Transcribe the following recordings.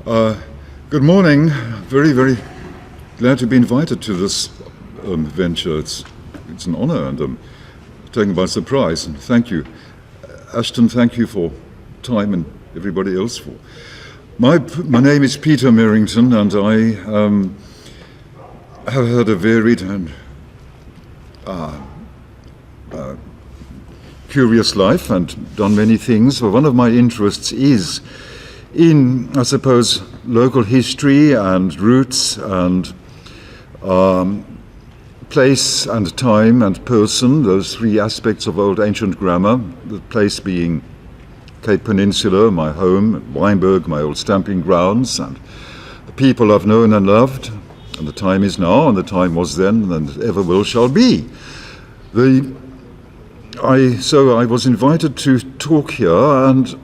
Good morning. Very, very glad to be invited to this venture. It's an honor and I'm taken by surprise. And thank you. Ashton, thank you for time and everybody else for. My name is Peter Merrington and I have had a varied and curious life and done many things. But one of my interests is in, I suppose, local history and roots and place and time and person, those three aspects of old ancient grammar, the place being Cape Peninsula, my home, Wynberg, my old stamping grounds, and the people I've known and loved, and the time is now, and the time was then, and ever will shall be. So I was invited to talk here, and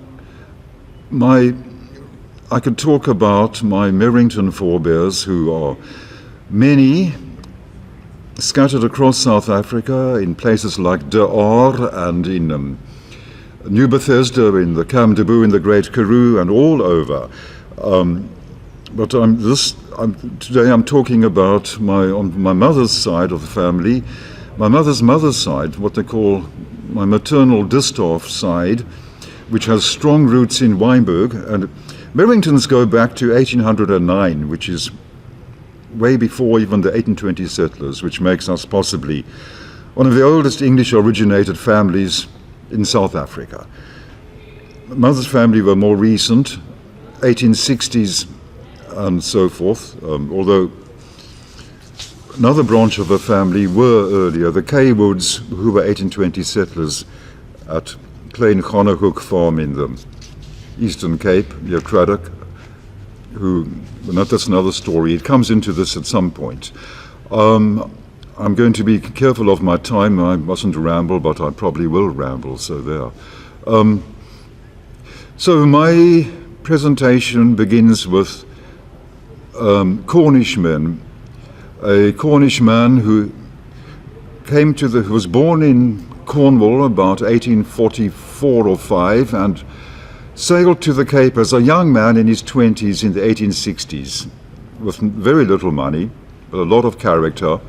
I could talk about my Merrington forebears, who are many, scattered across South Africa in places like De Aar and in New Bethesda, in the Cam de Boo, in the Great Karoo, and all over. But today I'm talking about on my mother's side of the family, my mother's side, what they call my maternal distaff side, which has strong roots in Wynberg. And Merringtons go back to 1809, which is way before even the 1820 settlers, which makes us possibly one of the oldest English-originated families in South Africa. Mother's family were more recent, 1860s and so forth, although another branch of the family were earlier, the Kaywoods, who were 1820 settlers at Plain Honohook Farm in the Eastern Cape, near Craddock, that's another story. It comes into this at some point. I'm going to be careful of my time. I mustn't ramble, but I probably will ramble, so there. So my presentation begins with Cornish men. A Cornish man who was born in Cornwall about 1844 or 5 and sailed to the Cape as a young man in his 20s in the 1860s with very little money, but a lot of character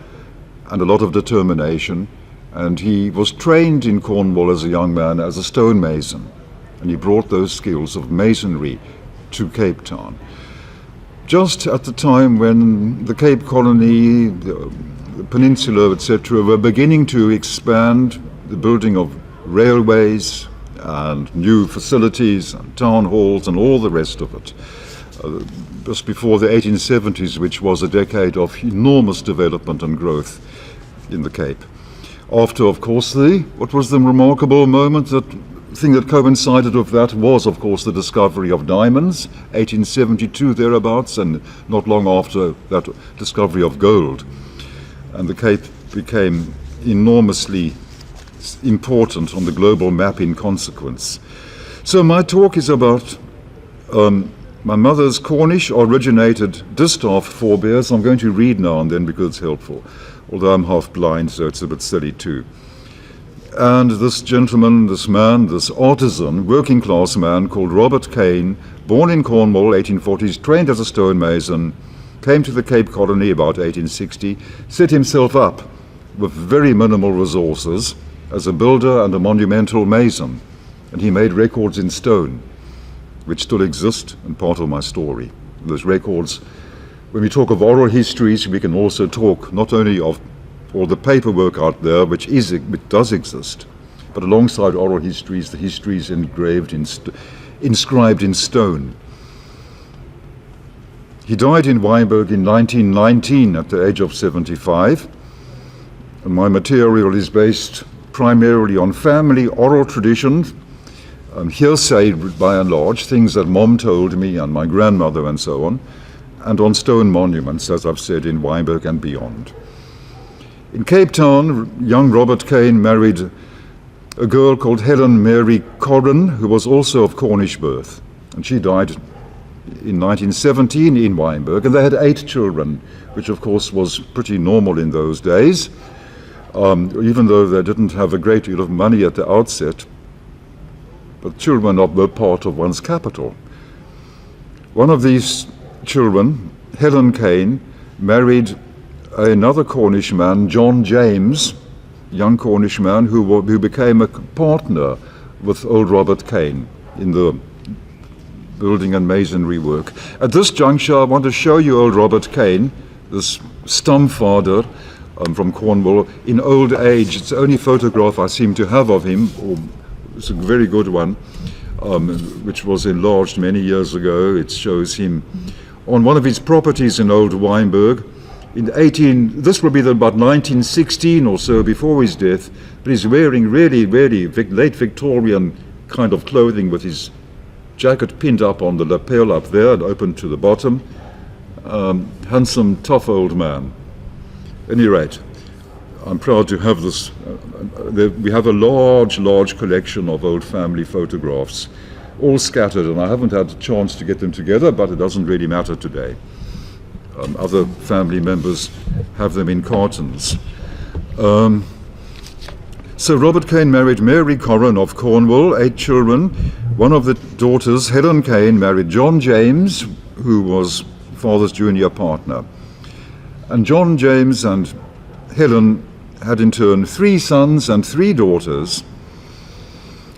and a lot of determination. And he was trained in Cornwall as a young man as a stonemason. And he brought those skills of masonry to Cape Town. Just at the time when the Cape Colony, the peninsula, etc., were beginning to expand, the building of railways and new facilities and town halls and all the rest of it. Just before the 1870s, which was a decade of enormous development and growth in the Cape. After, of course, what was the remarkable moment, the thing that coincided with that was, of course, the discovery of diamonds, 1872 thereabouts, and not long after that, discovery of gold. And the Cape became enormously important on the global map in consequence. So my talk is about my mother's Cornish originated distaff forebears. I'm going to read now and then because it's helpful, although I'm half blind, so it's a bit silly too. And this gentleman, this man, this artisan, working class man called Robert Kane, born in Cornwall, 1840s, trained as a stonemason, came to the Cape Colony about 1860, set himself up with very minimal resources as a builder and a monumental mason. And he made records in stone, which still exist and part of my story. Those records, when we talk of oral histories, we can also talk not only of all the paperwork out there, which does exist, but alongside oral histories, the histories inscribed in stone. He died in Wynberg in 1919 at the age of 75, and my material is based primarily on family oral traditions, hearsay by and large, things that Mom told me and my grandmother and so on, and on stone monuments, as I've said, in Wynberg and beyond. In Cape Town, young Robert Kane married a girl called Helen Mary Corrin, who was also of Cornish birth, and she died in 1917 in Wynberg, and they had 8 children, which of course was pretty normal in those days. Even though they didn't have a great deal of money at the outset, but children were part of one's capital. One of these children, Helen Kane, married another Cornish man, John James, young Cornish man who became a partner with old Robert Kane in the building and masonry work. At this juncture, I want to show you old Robert Kane, this stamfather from Cornwall, in old age. It's the only photograph I seem to have of him, or it's a very good one, which was enlarged many years ago. It shows him on one of his properties in old Wynberg. This will be about 1916 or so, before his death, but he's wearing really late Victorian kind of clothing, with his jacket pinned up on the lapel up there and open to the bottom. Handsome, tough old man. At any rate, I'm proud to have this. We have a large collection of old family photographs, all scattered, and I haven't had a chance to get them together, but it doesn't really matter today. Other family members have them in cartons. So Robert Kane married Mary Corran of Cornwall, 8 children. One of the daughters, Helen Kane, married John James, who was father's junior partner. And John James and Helen had in turn 3 sons and 3 daughters,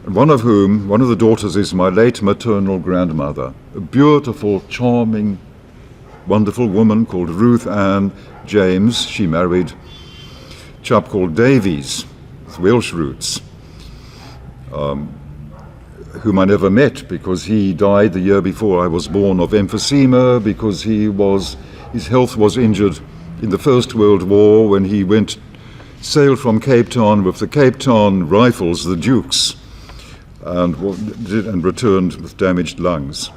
one of the daughters is my late maternal grandmother, a beautiful, charming, wonderful woman called Ruth Ann James. She married a chap called Davies, with Welsh roots, whom I never met because he died the year before I was born of emphysema, because his health was injured in the First World War when he sailed from Cape Town with the Cape Town Rifles, the Dukes, and returned with damaged lungs.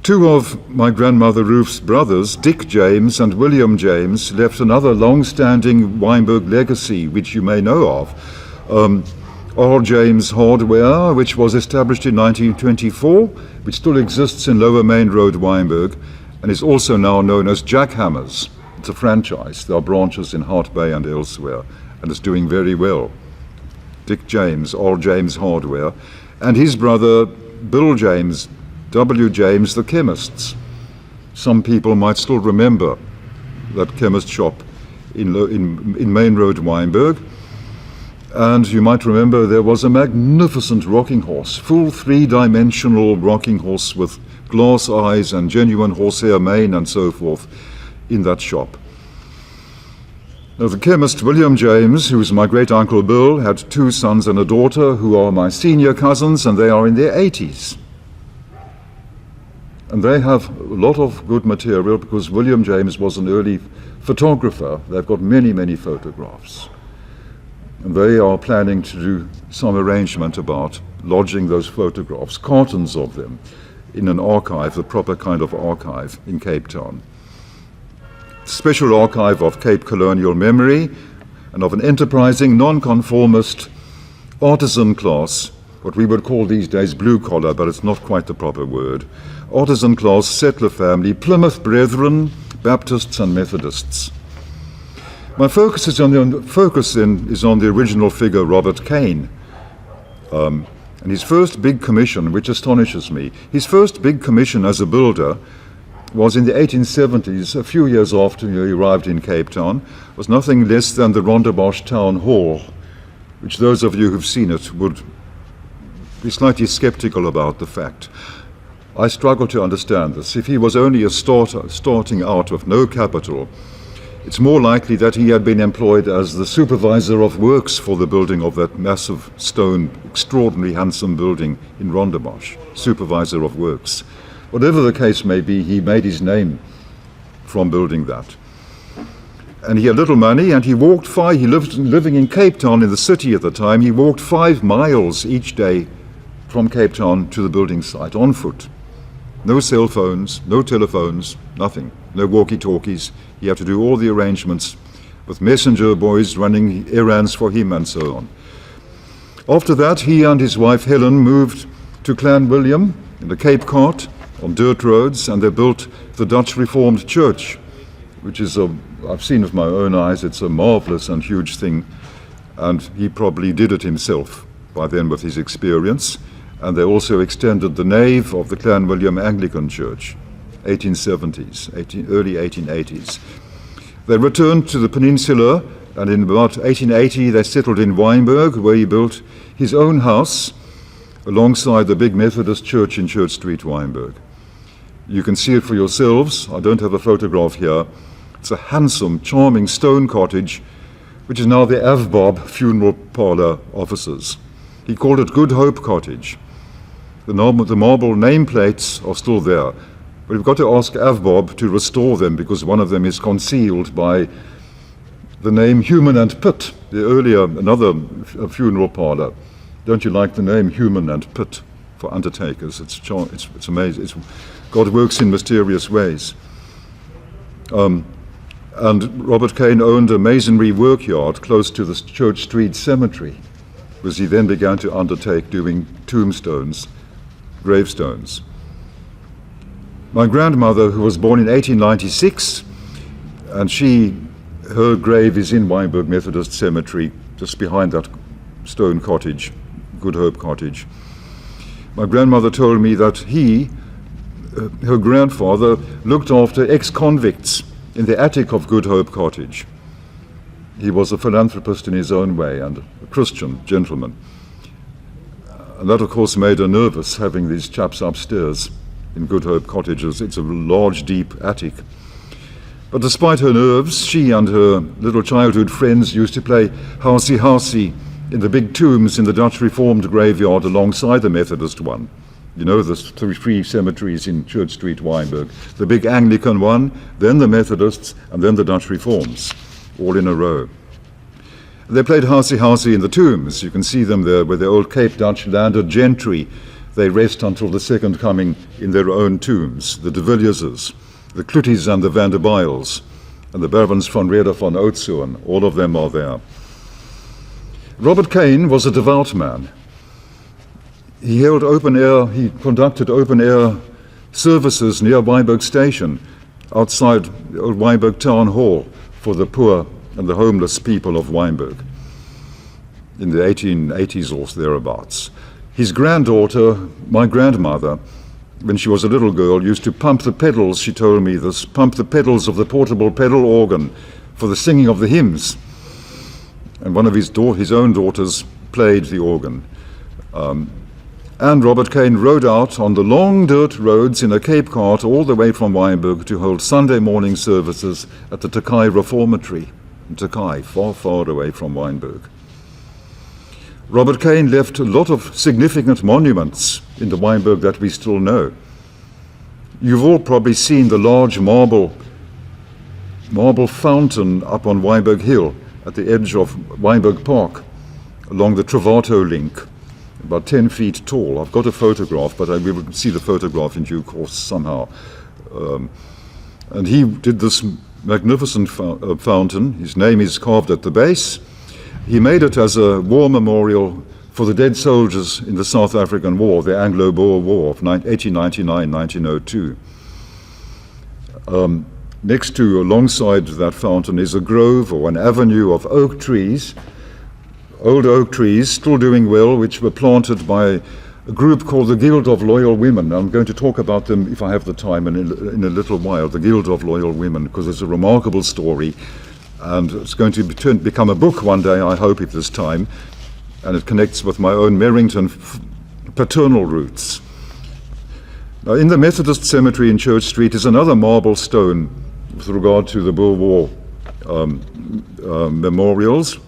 2 of my grandmother Ruth's brothers, Dick James and William James, left another long-standing Wynberg legacy, which you may know of. R. James Hardware, which was established in 1924, which still exists in Lower Main Road, Wynberg, and is also now known as Jackhammers. It's a franchise. There are branches in Hart Bay and elsewhere, and it's doing very well. Dick James, R. James Hardware, and his brother Bill James, W. James, the chemists. Some people might still remember that chemist shop in Main Road, Wynberg. And you might remember there was a magnificent rocking horse, full 3-dimensional rocking horse with glass eyes and genuine horsehair mane and so forth in that shop. Now, the chemist William James, who is my great-uncle Bill, had 2 sons and a daughter who are my senior cousins, and they are in their 80s. And they have a lot of good material because William James was an early photographer. They've got many photographs. And they are planning to do some arrangement about lodging those photographs, cartons of them, in an archive, the proper kind of archive in Cape Town. Special archive of Cape colonial memory and of an enterprising, non-conformist artisan class, what we would call these days blue collar, but it's not quite the proper word. Artisan class settler family, Plymouth Brethren, Baptists and Methodists. My focus is on the original figure, Robert Kane, and his first big commission, which astonishes me. His first big commission as a builder was in the 1870s, a few years after he arrived in Cape Town, was nothing less than the Rondebosch Town Hall, which those of you who've seen it would be slightly skeptical about the fact. I struggle to understand this. If he was only a starting out with no capital, it's more likely that he had been employed as the supervisor of works for the building of that massive stone, extraordinarily handsome building in Rondebosch, supervisor of works. Whatever the case may be, he made his name from building that. And he had little money, and he walked living in Cape Town in the city at the time, he walked 5 miles each day from Cape Town to the building site on foot. No cell phones, no telephones, nothing, no walkie-talkies. He had to do all the arrangements with messenger boys running errands for him and so on. After that, he and his wife Helen moved to Clan William in the Cape Cart on dirt roads, and they built the Dutch Reformed Church, which is I've seen with my own eyes, it's a marvelous and huge thing, and he probably did it himself by then with his experience. and they also extended the nave of the Clan William Anglican Church, 1870s, early 1880s. They returned to the peninsula, and in about 1880 they settled in Wynberg, where he built his own house alongside the big Methodist church in Church Street, Wynberg. You can see it for yourselves. I don't have a photograph here. It's a handsome, charming stone cottage, which is now the Avbob Funeral Parlour offices. He called it Good Hope Cottage. The marble nameplates are still there. But we've got to ask Avbob to restore them, because one of them is concealed by the name Human and Pitt, another funeral parlour. Don't you like the name Human and Pitt for undertakers? It's amazing. God works in mysterious ways. And Robert Kane owned a masonry workyard close to the Church Street Cemetery, because he then began to undertake doing tombstones, gravestones. My grandmother, who was born in 1896, and her grave is in Wynberg Methodist Cemetery, just behind that stone cottage, Good Hope Cottage. My grandmother told me that her grandfather, looked after ex-convicts in the attic of Good Hope Cottage. He was a philanthropist in his own way and a Christian gentleman. And that, of course, made her nervous, having these chaps upstairs in Good Hope Cottages. It's a large, deep attic. But despite her nerves, she and her little childhood friends used to play housey-housey in the big tombs in the Dutch Reformed graveyard alongside the Methodist one. You know, the three cemeteries in Church Street, Wynberg. The big Anglican one, then the Methodists, and then the Dutch Reforms, all in a row. They played housey-housey in the tombs. You can see them there with the old Cape Dutch landed gentry. They rest until the second coming in their own tombs. The de Villierses, the Cluties and the Van der Bijls, and the Barons van Reder van Oudtshoorn, all of them are there. Robert Kane was a devout man. He conducted open-air services near Wynberg Station, outside the old Wynberg Town Hall, for the poor and the homeless people of Wynberg in the 1880s or thereabouts. His granddaughter, my grandmother, when she was a little girl, used to pump the pedals, she told me this, pump the pedals of the portable pedal organ for the singing of the hymns. And one of his own daughters played the organ. And Robert Kane rode out on the long dirt roads in a Cape cart all the way from Wynberg to hold Sunday morning services at the Takai Reformatory in Takai, far, far away from Wynberg. Robert Kane left a lot of significant monuments in the Wynberg that we still know. You've all probably seen the large marble fountain up on Wynberg Hill at the edge of Wynberg Park along the Travato link, about 10 feet tall. I've got a photograph, but we will see the photograph in due course somehow. And he did this magnificent fountain. His name is carved at the base. He made it as a war memorial for the dead soldiers in the South African War, the Anglo-Boer War of 1899-1902. Next to, alongside that fountain, is a grove or an avenue of oak trees, old oak trees, still doing well, which were planted by a group called the Guild of Loyal Women. I'm going to talk about them, if I have the time, in a little while, the Guild of Loyal Women, because it's a remarkable story, and it's going to become a book one day, I hope, at this time, and it connects with my own Merrington paternal roots. Now, in the Methodist Cemetery in Church Street is another marble stone with regard to the Boer War memorials,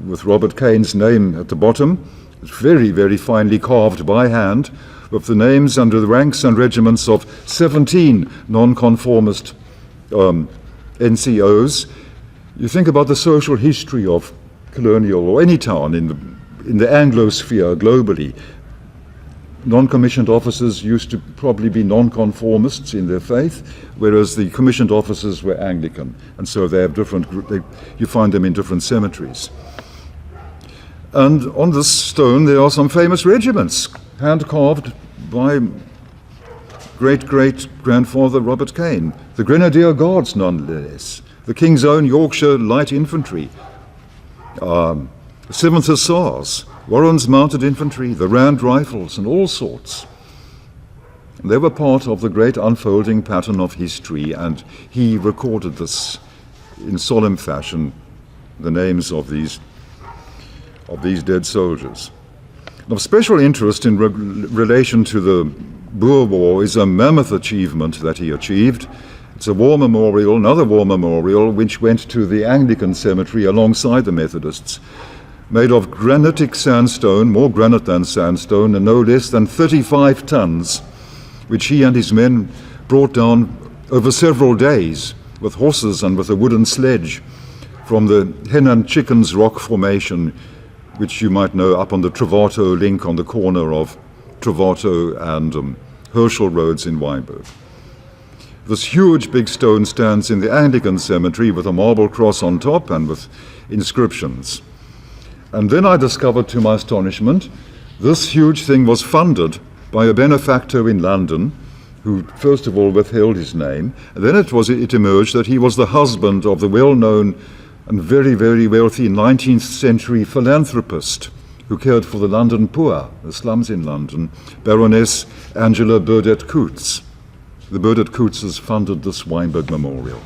with Robert Kane's name at the bottom. It's very, very finely carved by hand, with the names under the ranks and regiments of 17 nonconformist NCOs. You think about the social history of colonial or any town in the Anglosphere globally. Non-commissioned officers used to probably be nonconformists in their faith, whereas the commissioned officers were Anglican, and so they have you find them in different cemeteries. And on this stone there are some famous regiments, hand-carved by great-great-grandfather Robert Kane. The Grenadier Guards, nonetheless, the King's Own Yorkshire Light Infantry, 7th Hussars, Warren's Mounted Infantry, the Rand Rifles, and all sorts. They were part of the great unfolding pattern of history, and he recorded this in solemn fashion, the names of these dead soldiers. Of special interest in relation to the Boer War is a mammoth achievement that he achieved. It's a war memorial, another war memorial, which went to the Anglican cemetery alongside the Methodists, made of granitic sandstone, more granite than sandstone, and no less than 35 tons, which he and his men brought down over several days with horses and with a wooden sledge from the Hen and Chickens Rock Formation, which you might know up on the Travato link on the corner of Travato and Herschel Roads in Wynberg. This huge big stone stands in the Anglican cemetery with a marble cross on top and with inscriptions. And then I discovered, to my astonishment, this huge thing was funded by a benefactor in London, who first of all withheld his name, and then it emerged that he was the husband of the well-known and very, very wealthy 19th century philanthropist who cared for the London poor, the slums in London, Baroness Angela Burdett Coutts. The Burdett Coutts funded this Wynberg memorial.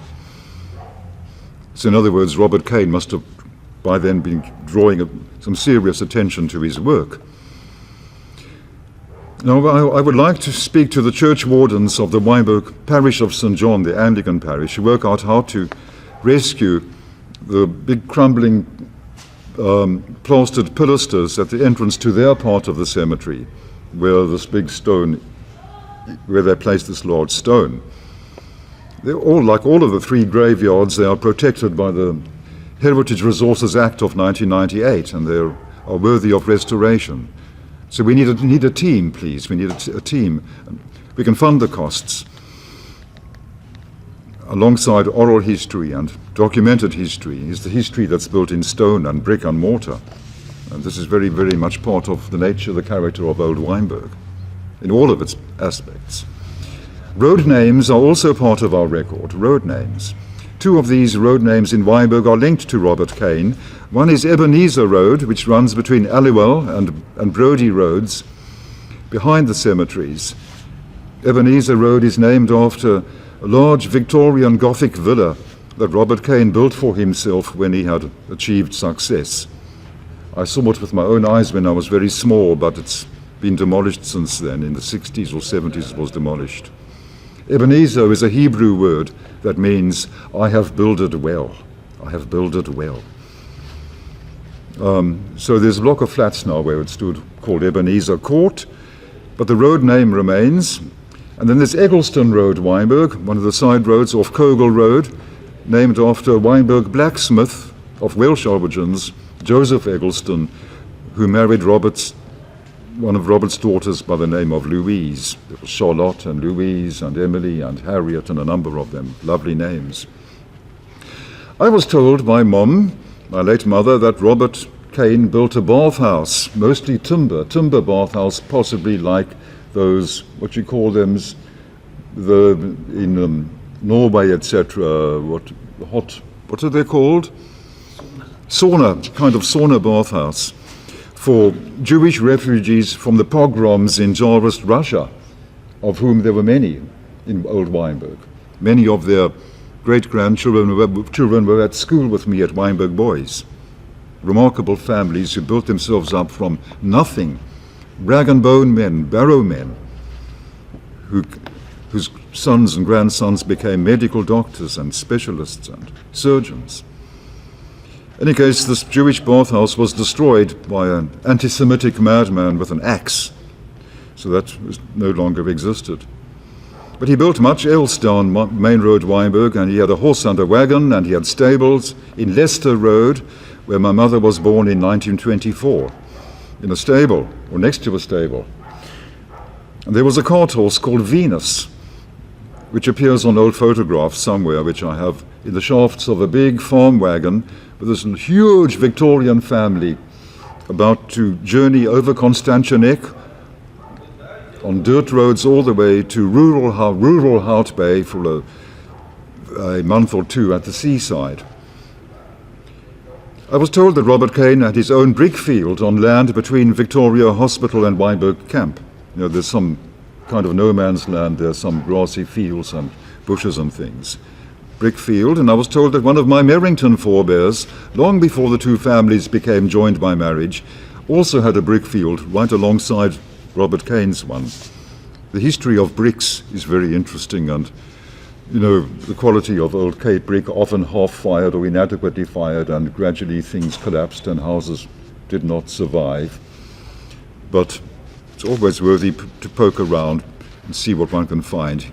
So in other words, Robert Kane must have by then been drawing some serious attention to his work. Now, I would like to speak to the church wardens of the Wynberg parish of St. John, the Anglican parish, who work out how to rescue the big crumbling plastered pilasters at the entrance to their part of the cemetery, where this big stone, where they placed this large stone. They're all, like all of the three graveyards, they are protected by the Heritage Resources Act of 1998, and they are worthy of restoration. So we need a team, please. We need a team. We can fund the costs alongside oral history and documented history. Is the history that's built in stone and brick and mortar. And this is very, very much part of the nature, the character of Old Wynberg, in all of its aspects. Road names are also part of our record, road names. Two of these road names in Wynberg are linked to Robert Kane. One is Ebenezer Road, which runs between Aliwell and Brodie Roads, behind the cemeteries. Ebenezer Road is named after a large Victorian Gothic villa that Robert Kane built for himself when he had achieved success. I saw it with my own eyes when I was very small, but it's been demolished since then. In the 60s or 70s it was demolished. Ebenezer is a Hebrew word that means, I have builded well. I have builded well. So there's a block of flats now where it stood called Ebenezer Court, but the road name remains. And then there's Eggleston Road, Wynberg, one of the side roads off Cogle Road, named after Wynberg blacksmith of Welsh origins, Joseph Eggleston, who married one of Robert's daughters by the name of Louise. There was Charlotte and Louise and Emily and Harriet and a number of them, lovely names. I was told by Mom, my late mother, that Robert Kane built a bathhouse, mostly timber bathhouse, possibly like those, what you call them, in Norway, etc. What are they called? Sauna, kind of sauna bathhouse for Jewish refugees from the pogroms in Tsarist Russia, of whom there were many in Old Wynberg. Many of their great-grandchildren were at school with me at Wynberg Boys. Remarkable families who built themselves up from nothing. Rag and bone men, barrow men, whose sons and grandsons became medical doctors and specialists and surgeons. In any case, this Jewish bathhouse was destroyed by an anti-Semitic madman with an axe, so that no longer existed. But he built much else down Main Road, Wynberg, and he had a horse and a wagon, and he had stables in Leicester Road, where my mother was born in 1924, in a stable, or next to a stable. And there was a cart horse called Venus, which appears on old photographs somewhere, which I have in the shafts of a big farm wagon with this huge Victorian family about to journey over Constantianek on dirt roads all the way to rural Hout Bay for a month or two at the seaside. I was told that Robert Kane had his own brick field on land between Victoria Hospital and Wynberg Camp. You know, there's some kind of no man's land there, some grassy fields and bushes and things. Brick field, and I was told that one of my Merrington forebears, long before the two families became joined by marriage, also had a brick field right alongside Robert Kane's one. The history of bricks is very interesting, and you know, the quality of old Cape brick, often half-fired or inadequately fired, and gradually things collapsed and houses did not survive. But it's always worthy to poke around and see what one can find.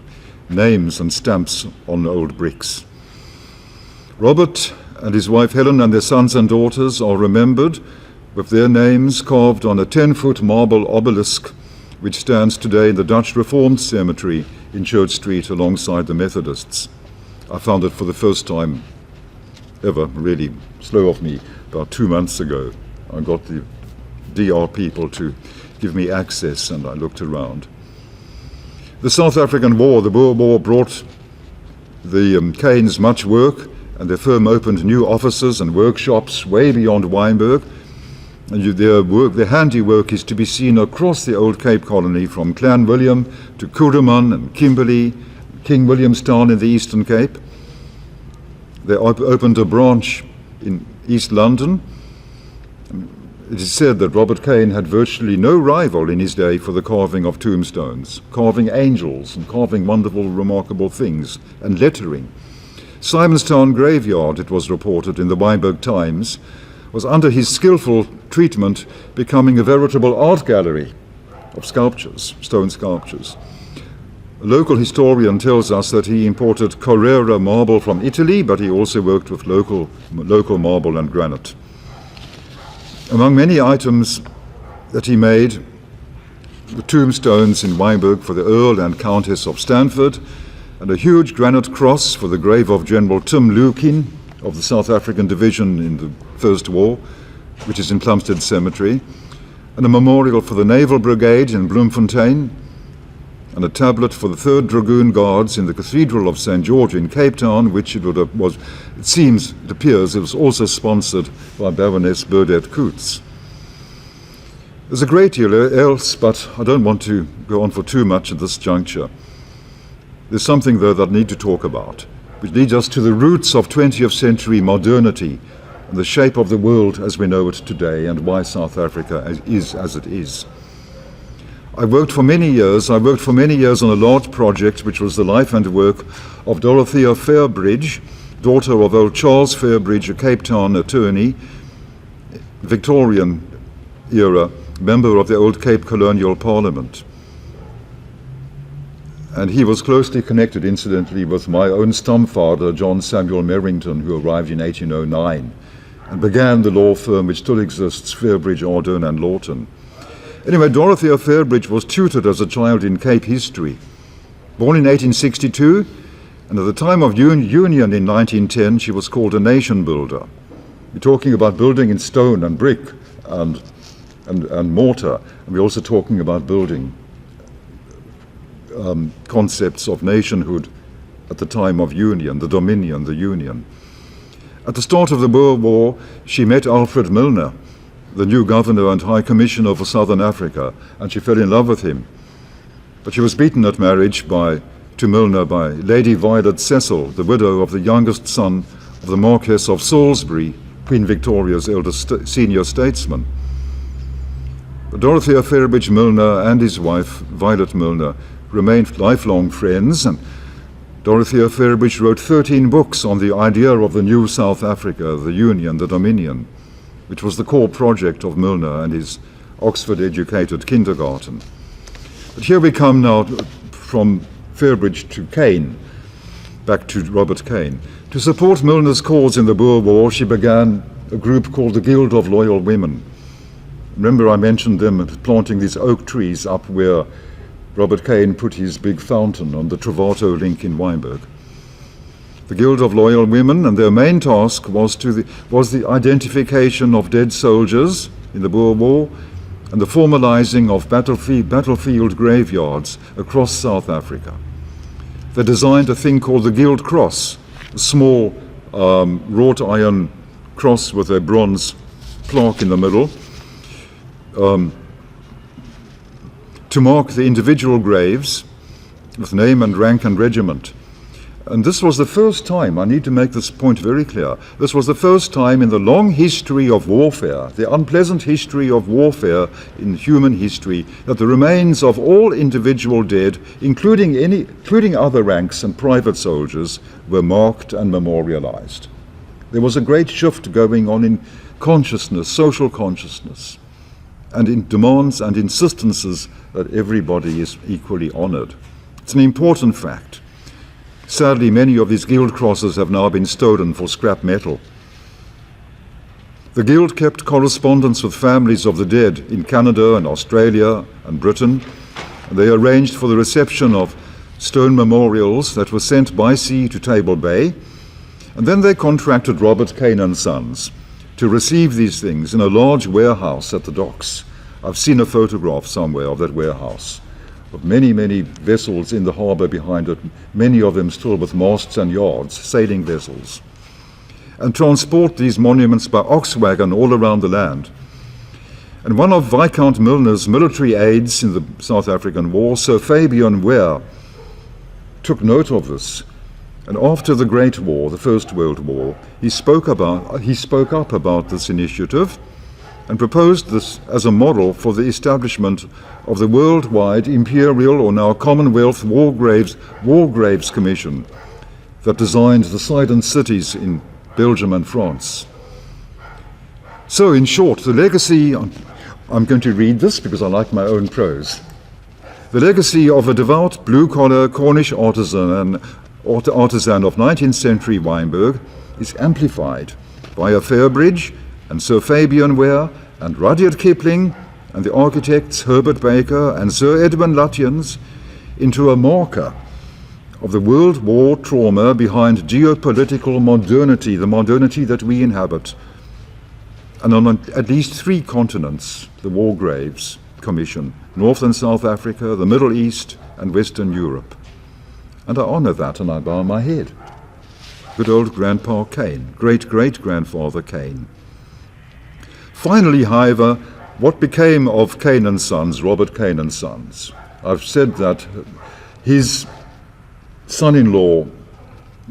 Names and stamps on old bricks. Robert and his wife Helen and their sons and daughters are remembered with their names carved on a 10-foot marble obelisk which stands today in the Dutch Reformed Cemetery in Church Street alongside the Methodists. I found it for the first time ever, really slow of me, about 2 months ago. I got the DR people to give me access and I looked around. The South African War, the Boer War, brought the Kanes much work, and their firm opened new offices and workshops way beyond Wynberg. And their handiwork is to be seen across the old Cape Colony, from Clanwilliam to Kuruman and Kimberley, King Williamstown in the Eastern Cape. They opened a branch in East London. It is said that Robert Kane had virtually no rival in his day for the carving of tombstones, carving angels and carving wonderful, remarkable things, and lettering. Simonstown Graveyard, it was reported in the Wynberg Times, was under his skillful treatment becoming a veritable art gallery of sculptures, stone sculptures. A local historian tells us that he imported Carrara marble from Italy, but he also worked with local marble and granite. Among many items that he made, the tombstones in Wynberg for the Earl and Countess of Stanford, and a huge granite cross for the grave of General Tim Lukin of the South African Division in the First War, which is in Plumstead Cemetery, and a memorial for the Naval Brigade in Bloemfontein, and a tablet for the 3rd Dragoon Guards in the Cathedral of St. George in Cape Town, which it appears it was also sponsored by Baroness Burdett Coutts. There's a great deal else, but I don't want to go on for too much at this juncture. There's something, though, that I need to talk about, which leads us to the roots of 20th century modernity and the shape of the world as we know it today, and why South Africa is as it is. I worked for many years on a large project which was the life and work of Dorothea Fairbridge, daughter of old Charles Fairbridge, a Cape Town attorney, Victorian era, member of the old Cape Colonial Parliament. And he was closely connected, incidentally, with my own stamfather, John Samuel Merrington, who arrived in 1809 and began the law firm which still exists, Fairbridge, Ardern and Lawton. Anyway, Dorothea Fairbridge was tutored as a child in Cape history. Born in 1862, and at the time of Union in 1910, she was called a nation builder. We're talking about building in stone and brick and mortar, and we're also talking about building concepts of nationhood at the time of Union, the Dominion, the Union. At the start of the Boer War, she met Alfred Milner, the new governor and high commissioner for Southern Africa, and she fell in love with him. But she was beaten at marriage to Milner by Lady Violet Cecil, the widow of the youngest son of the Marquess of Salisbury, Queen Victoria's eldest senior statesman. But Dorothea Fairbridge Milner and his wife, Violet Milner, remained lifelong friends, and Dorothea Fairbridge wrote 13 books on the idea of the new South Africa, the Union, the Dominion, which was the core project of Milner and his Oxford-educated kindergarten. But here we come now from Fairbridge to Kane, back to Robert Kane. To support Milner's cause in the Boer War, she began a group called the Guild of Loyal Women. Remember I mentioned them planting these oak trees up where Robert Kane put his big fountain on the Travato link in Wynberg. The Guild of Loyal Women, and their main task was the identification of dead soldiers in the Boer War and the formalizing of battlefield graveyards across South Africa. They designed a thing called the Guild Cross, a small wrought iron cross with a bronze plaque in the middle, to mark the individual graves with name and rank and regiment. And this was the first time, I need to make this point very clear, this was the first time in the long history of warfare, the unpleasant history of warfare in human history, that the remains of all individual dead, including other ranks and private soldiers, were marked and memorialized. There was a great shift going on in consciousness, social consciousness, and in demands and insistences that everybody is equally honored. It's an important fact. Sadly, many of these guild crosses have now been stolen for scrap metal. The guild kept correspondence with families of the dead in Canada and Australia and Britain, and they arranged for the reception of stone memorials that were sent by sea to Table Bay, and then they contracted Robert Kane and Sons to receive these things in a large warehouse at the docks. I've seen a photograph somewhere of that warehouse, of many, many vessels in the harbour behind it, many of them still with masts and yards, sailing vessels, and transport these monuments by ox wagon all around the land. And one of Viscount Milner's military aides in the South African War, Sir Fabian Ware, took note of this. And after the Great War, the First World War, he spoke up about this initiative and proposed this as a model for the establishment of the worldwide Imperial, or now Commonwealth, War Graves Commission that designed the Sidon cities in Belgium and France. So in short, the legacy, I'm going to read this because I like my own prose. The legacy of a devout blue-collar Cornish artisan of 19th century Wynberg is amplified by a Fairbridge and Sir Fabian Ware and Rudyard Kipling and the architects Herbert Baker and Sir Edwin Lutyens into a marker of the World War trauma behind geopolitical modernity, the modernity that we inhabit. And on at least 3 continents, the War Graves Commission, North and South Africa, the Middle East, and Western Europe. And I honor that and I bow my head. Good old Grandpa Kane, great-great-grandfather Kane. Finally, however, what became of Kane and Sons, Robert Kane and Sons? I've said that his son-in-law,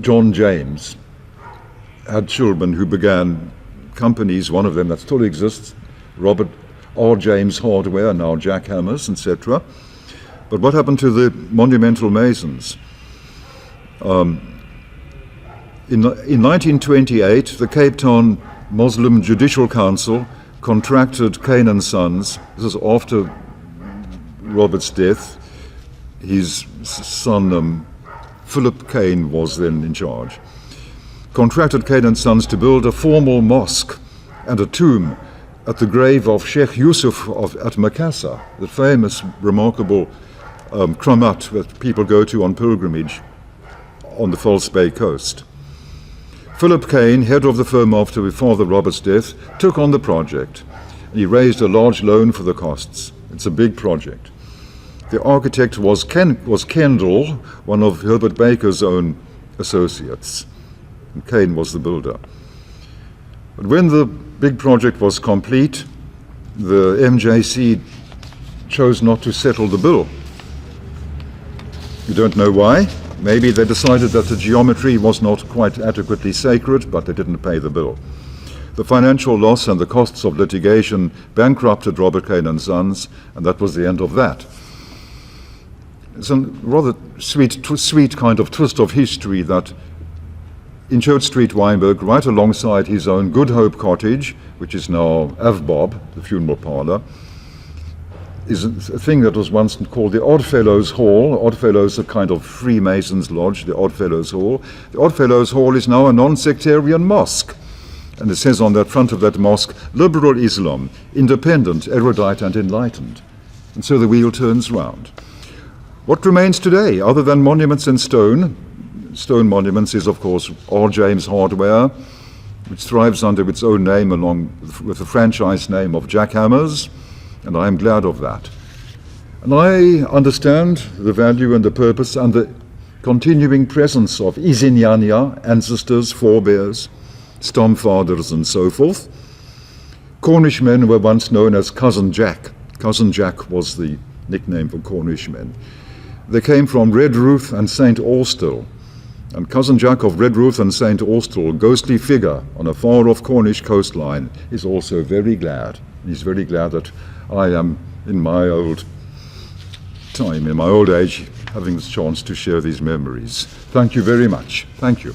John James, had children who began companies, one of them that still exists, Robert R. James Hardware, now Jack Hammers, etc. But what happened to the monumental masons? In 1928, the Cape Town Muslim Judicial Council contracted Kane and Sons. This is after Robert's death. His son, Philip Kane, was then in charge. Contracted Kane and Sons to build a formal mosque and a tomb at the grave of Sheikh Yusuf at Macassar, the famous, remarkable kramat that people go to on pilgrimage on the False Bay coast. Philip Kane, head of the firm after Father Robert's death, took on the project. He raised a large loan for the costs. It's a big project. The architect was Kendall, one of Herbert Baker's own associates, and Kane was the builder. But when the big project was complete, the MJC chose not to settle the bill. You don't know why? Maybe they decided that the geometry was not quite adequately sacred, but they didn't pay the bill. The financial loss and the costs of litigation bankrupted Robert Kane and Sons, and that was the end of that. It's a rather sweet kind of twist of history that in Church Street, Wynberg, right alongside his own Good Hope Cottage, which is now Avbob, the funeral parlour, is a thing that was once called the Oddfellows Hall. Oddfellows, a kind of Freemasons' lodge, the Oddfellows Hall. The Oddfellows Hall is now a non-sectarian mosque. And it says on the front of that mosque, liberal Islam, independent, erudite and enlightened. And so the wheel turns round. What remains today, other than monuments in stone monuments, is of course R. James Hardware, which thrives under its own name along with the franchise name of Jack Hammers, and I am glad of that. And I understand the value and the purpose and the continuing presence of Izinyanya, ancestors, forebears, stormfathers and so forth. Cornish men were once known as Cousin Jack. Cousin Jack was the nickname for Cornish men. They came from Redruth and St. Austell. And Cousin Jack of Redruth and St. Austell, ghostly figure on a far-off Cornish coastline, is also very glad. He's very glad that I am, in my old time, in my old age, having this chance to share these memories. Thank you very much. Thank you.